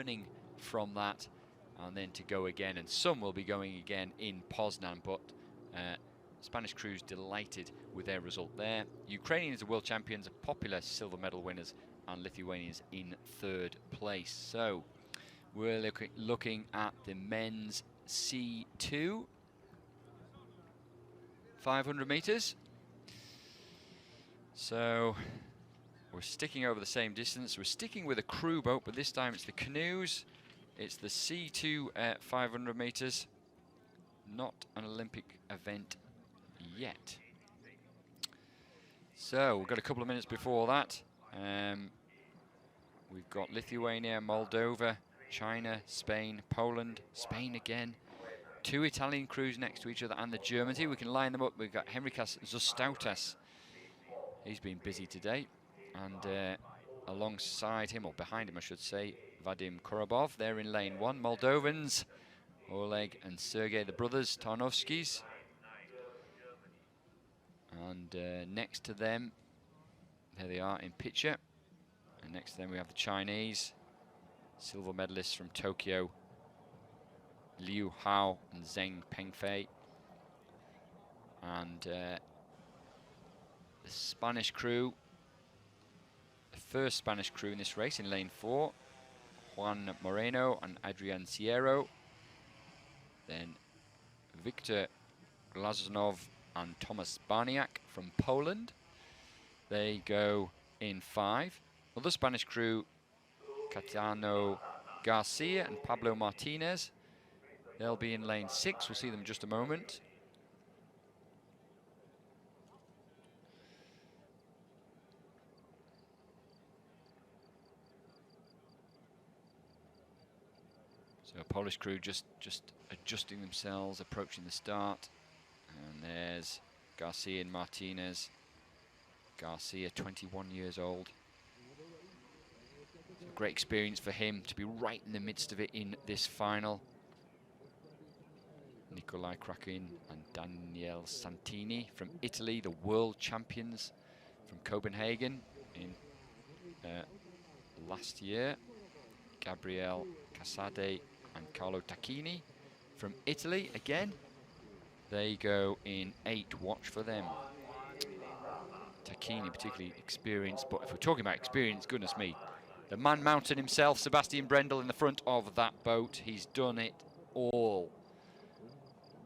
learning from that, and then to go again. And some will be going again in Poznan, but Spanish crews delighted with their result there. Ukrainians are world champions, popular silver medal winners, and Lithuanians in 3rd place. So we're looking at the men's C2, 500 meters. So we're sticking over the same distance. We're sticking with a crew boat, but this time it's the canoes. It's the C2 500 meters. Not an Olympic event yet. So we've got a couple of minutes before that. We've got Lithuania, Moldova, China, Spain, Poland, Spain again. 2 Italian crews next to each other, and the Germans here. We can line them up. We've got Henrikas Zostautas. He's been busy today. And alongside him, or behind him I should say, Vadim Korobov. They're in lane 1. Moldovans, Oleg and Sergei, the brothers, Tarnovskis. And next to them, there they are in picture. And next to them we have the Chinese, silver medalists from Tokyo, Liu Hao and Zheng Pengfei. And the Spanish crew, the first Spanish crew in this race in lane 4, Juan Moreno and Adrian Sieiro. Then Victor Glaznov and Thomas Barniak from Poland. They go in 5. Other Spanish crew, Cayetano, García and Pablo Martínez. They'll be in lane 6. We'll see them in just a moment. So Polish crew just adjusting themselves, approaching the start. And there's Garcia and Martinez. Garcia, 21 years old. It's a great experience for him to be right in the midst of it in this final. Nicolae Craciun and Daniele Santini from Italy, the world champions from Copenhagen in last year. Gabriele Casade and Carlo Tacchini from Italy again. They go in 8. Watch for them. Tacchini particularly experienced, but if we're talking about experience, goodness me, the man mountain himself, Sebastian Brendel, in the front of that boat. He's done it all.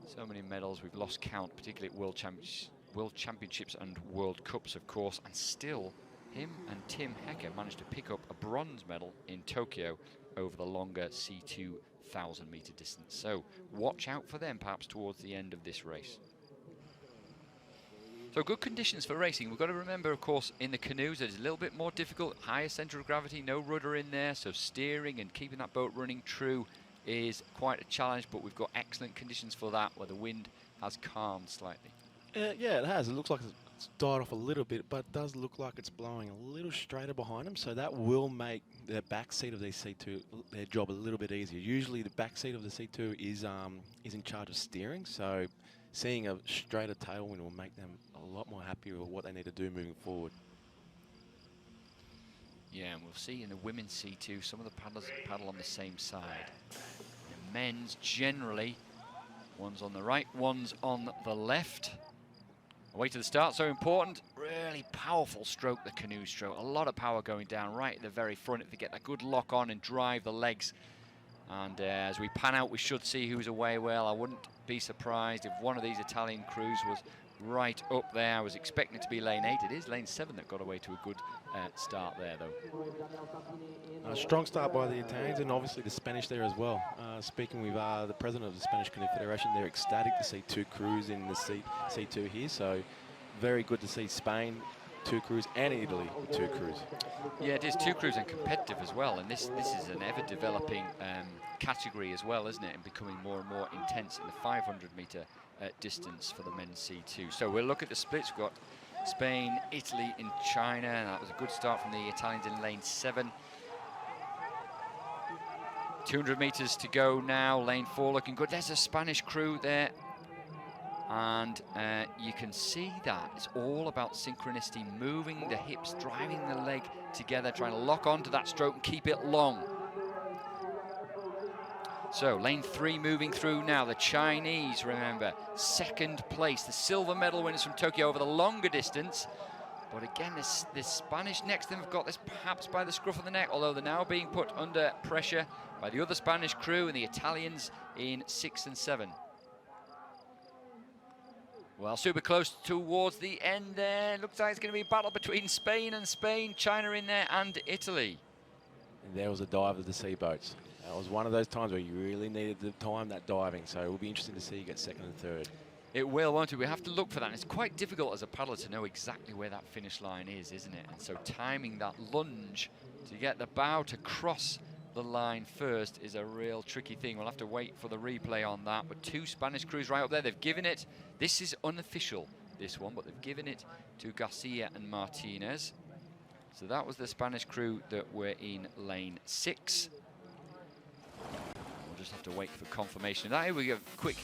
So many medals, we've lost count, particularly at World Championships and World Cups, of course, and still him and Tim Hecker managed to pick up a bronze medal in Tokyo over the longer C2 1,000-meter distance. So watch out for them perhaps towards the end of this race. So good conditions for racing. We've got to remember, of course, in the canoes it's a little bit more difficult, higher centre of gravity, no rudder in there, so steering and keeping that boat running true is quite a challenge, but we've got excellent conditions for that, where the wind has calmed slightly. Yeah, it has. It looks like it's died off a little bit, but it does look like it's blowing a little straighter behind them, so that will make the back seat of the C2, their job a little bit easier. Usually the back seat of the C2 is in charge of steering, so seeing a straighter tailwind will make them a lot more happy with what they need to do moving forward. Yeah, and we'll see in the women's C2, some of the paddlers paddle on the same side. The men's generally, one's on the right, one's on the left. Away to the start, so important. Really powerful stroke, the canoe stroke. A lot of power going down right at the very front if they get that good lock on and drive the legs. And as we pan out, we should see who's away well. I wouldn't be surprised if one of these Italian crews was right up there. I was expecting it to be lane 8. It is lane 7 that got away to a good start there, though. A strong start by the Italians and obviously the Spanish there as well. Speaking with the president of the Spanish Canoe Federation, they're ecstatic to see 2 crews in the C2 here. So very good to see Spain, 2 crews, and Italy with 2 crews. Yeah, it is 2 crews and competitive as well. And this is an ever-developing category as well, isn't it? And becoming more and more intense in the 500-meter distance for the men's C2. So we'll look at the splits. We've got Spain, Italy, and China. And that was a good start from the Italians in lane 7. 200 meters to go now. Lane 4 looking good. There's a Spanish crew there. And you can see that it's all about synchronicity, moving the hips, driving the leg together, trying to lock onto that stroke and keep it long. So lane 3 moving through now. The Chinese, remember, second place. The silver medal winners from Tokyo over the longer distance. But again, this Spanish next to them have got this perhaps by the scruff of the neck, although they're now being put under pressure by the other Spanish crew and the Italians in 6 and 7. Well, super close towards the end there. Looks like it's going to be a battle between Spain, China in there, and Italy. And there was a dive of the sea boats. That was one of those times where you really needed to time that diving, so it will be interesting to see you get second and third. It will, won't it? We have to look for that. And it's quite difficult as a paddler to know exactly where that finish line is, isn't it? And so timing that lunge to get the bow to cross the line first is a real tricky thing. We'll have to wait for the replay on that. But 2 Spanish crews right up there. They've given it. This is unofficial, this one, but they've given it to García and Martínez. So that was the Spanish crew that were in lane 6. We'll just have to wait for confirmation of that. Here we go. Quick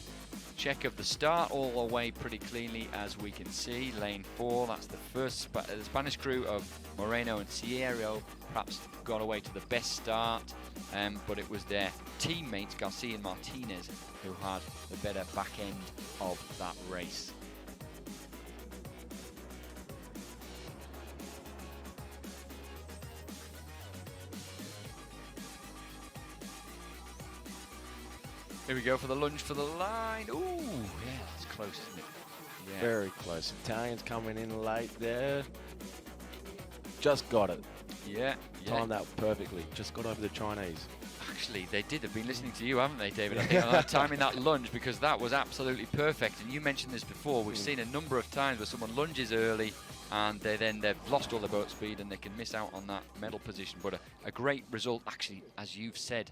check of the start, all away pretty cleanly as we can see. Lane 4, that's the first the Spanish crew of Moreno and Sieiro perhaps got away to the best start, but it was their teammates García and Martínez who had the better back end of that race. Here we go for the lunge for the line. Ooh, yeah, that's close, isn't it? Yeah. Very close. Italians coming in late there. Just got it. Yeah. Timed that perfectly. Just got over the Chinese. Actually, they did. They've been listening to you, haven't they, David? I think on that timing that lunge, because that was absolutely perfect. And you mentioned this before. We've seen a number of times where someone lunges early and they've lost all their boat speed and they can miss out on that medal position. But a great result, actually, as you've said.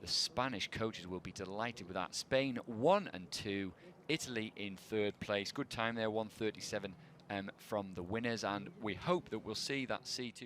The Spanish coaches will be delighted with that. Spain 1 and 2, Italy in 3rd place. Good time there, 1:37 from the winners, and we hope that we'll see that C2.